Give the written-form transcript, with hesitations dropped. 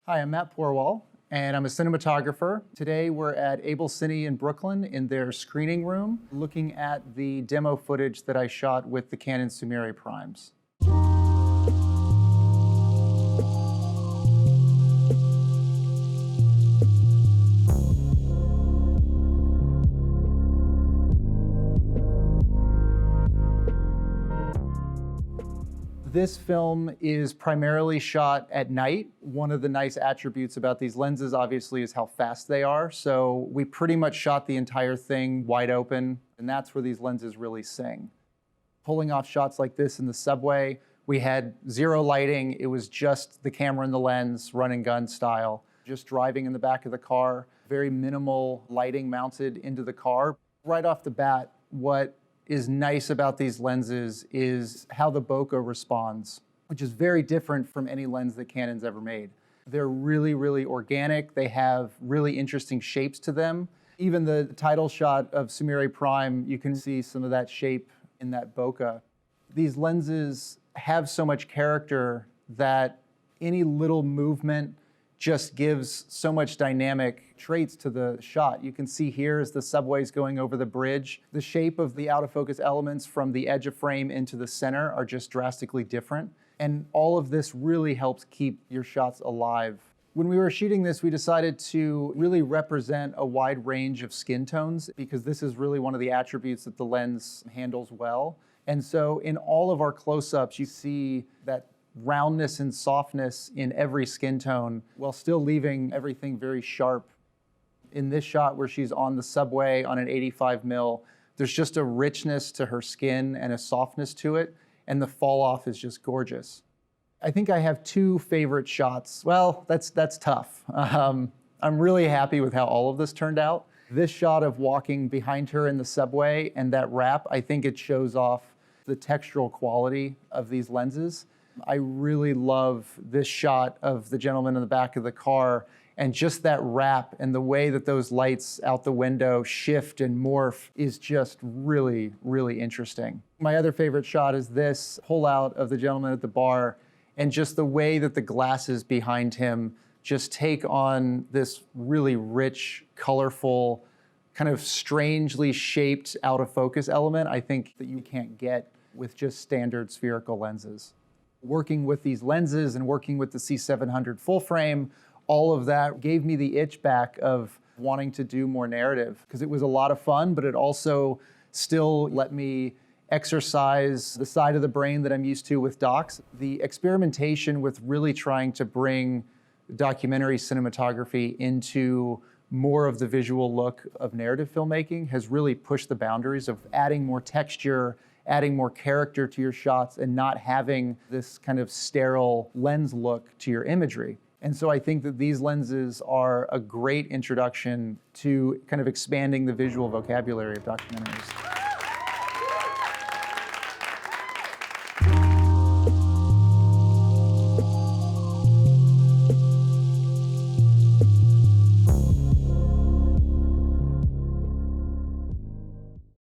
Hi, I'm Matt Porwoll, and I'm a cinematographer. Today we're at Able Cine in Brooklyn in their screening room, looking at the demo footage that I shot with the Canon Sumire primes. This film is primarily shot at night. One of the nice attributes about these lenses, obviously, is how fast they are. So we pretty much shot the entire thing wide open, and that's where these lenses really sing. Pulling off shots like this in the subway, we had zero lighting. It was just the camera and the lens, run and gun style. Just driving in the back of the car, very minimal lighting mounted into the car. Right off the bat, what is nice about these lenses is how the bokeh responds, which is very different from any lens that Canon's ever made. They're really, really organic. They have really interesting shapes to them. Even the title shot of Sumire Prime, you can see some of that shape in that bokeh. These lenses have so much character that any little movement just gives so much dynamic traits to the shot. You can see here as the subway's going over the bridge, the shape of the out of focus elements from the edge of frame into the center are just drastically different. And all of this really helps keep your shots alive. When we were shooting this, we decided to really represent a wide range of skin tones because this is really one of the attributes that the lens handles well. And so in all of our close-ups, you see that roundness and softness in every skin tone while still leaving everything very sharp. In this shot where she's on the subway on an 85 mil, there's just a richness to her skin and a softness to it, and the fall off is just gorgeous. I think I have two favorite shots. Well, that's tough. I'm really happy with how all of this turned out. This shot of walking behind her in the subway and that wrap, I think it shows off the textural quality of these lenses. I really love this shot of the gentleman in the back of the car and just that wrap and the way that those lights out the window shift and morph is just really, really interesting. My other favorite shot is this pull-out of the gentleman at the bar and just the way that the glasses behind him just take on this really rich, colorful, kind of strangely shaped out of focus element I think that you can't get with just standard spherical lenses. Working with these lenses and working with the C700 full frame, all of that gave me the itch back of wanting to do more narrative because it was a lot of fun, but it also still let me exercise the side of the brain that I'm used to with docs. The experimentation with really trying to bring documentary cinematography into more of the visual look of narrative filmmaking has really pushed the boundaries of adding more texture, adding more character to your shots and not having this kind of sterile lens look to your imagery. And so I think that these lenses are a great introduction to kind of expanding the visual vocabulary of documentaries.